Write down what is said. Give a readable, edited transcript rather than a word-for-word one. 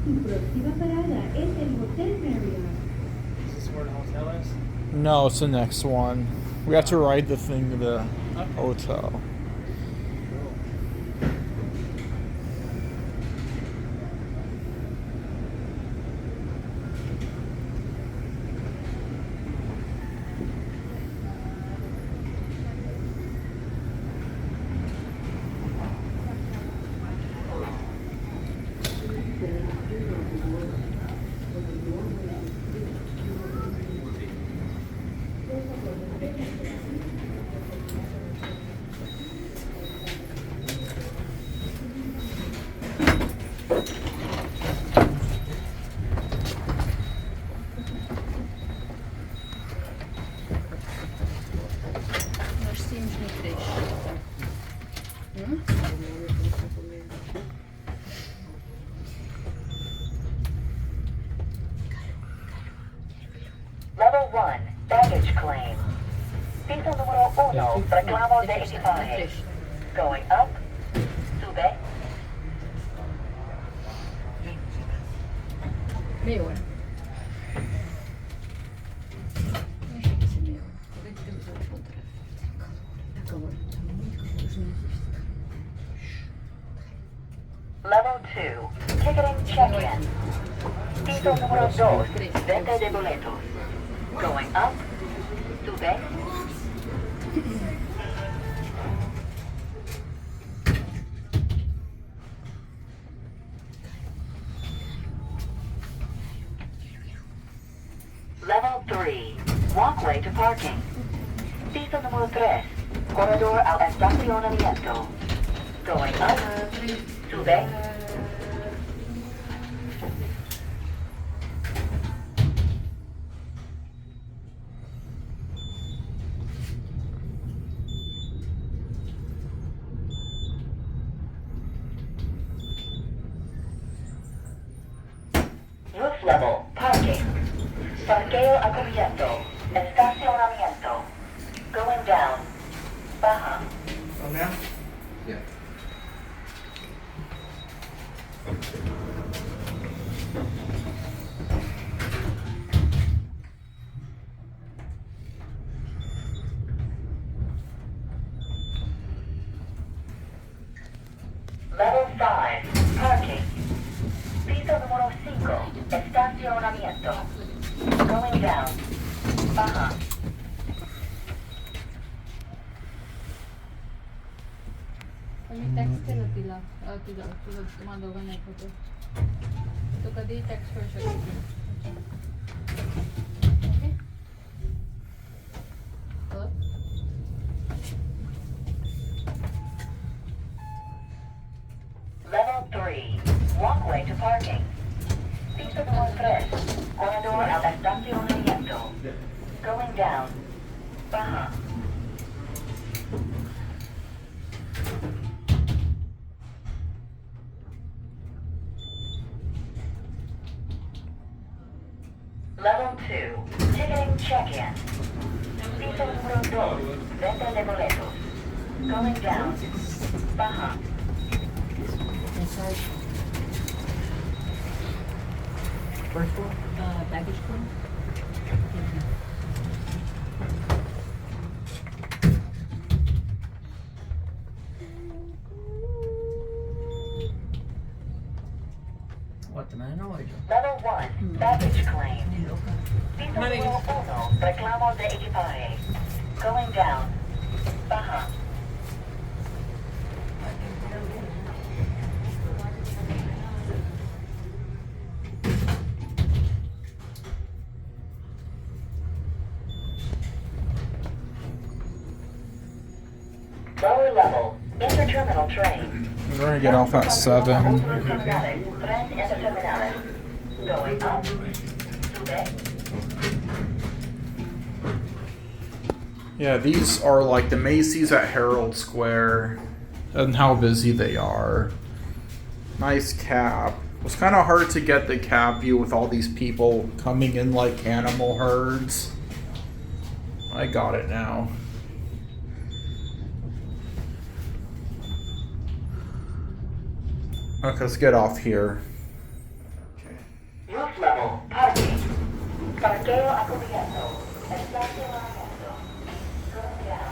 Próxima parada es el Hotel Marriott. Is this where the hotel is? No, it's the next one. We have to ride the thing to the hotel. Level 1, baggage claim. Piso número 1, reclamo de equipaje. Going up, sube. Meia hora. Eu achei que ia ser meia hora. Vou ver que temos horas voltar. Tá calor, tá muito calor. Os meus Level 2, ticketing check-in. Piso número 2, venta de boletos. Going up, sube. Level 3, walkway to parking. Piso número 3, corredor al estacionamiento. Going up, sube. Roof level, parking. Parqueo a cubierto. Estacionamiento. Going down. Baja. Oh, now? Yeah. Level 5, parking. Piso número 5, estacionamiento. Going down. Baja. Ami text na tila. Tila tumatawagan na ito. Ito ka di text for siya. Okay? Hello? Level 3, walkway to parking. Piso número 3, corredor al estacionamiento. Going down. Baja. Level 2, ticketing check-in. Piso número 2, venta de boletos. Going down. Baja. Mensagem. First floor? Baggage claim. What, the man or what? Level 1, baggage claim. Piso número 1, reclamo de equipaje. Going down. Baja. Lower level, interterminal train. We're gonna get off at 7. Tren interterminales. Going up. Sube. Yeah, these are like the Macy's at Herald Square and how busy they are. Nice cab. It was kind of hard to get the cab view with all these people coming in like animal herds. I got it now. Okay, let's get off here. Parqueo acubierto. Espacio movimiento. Going down.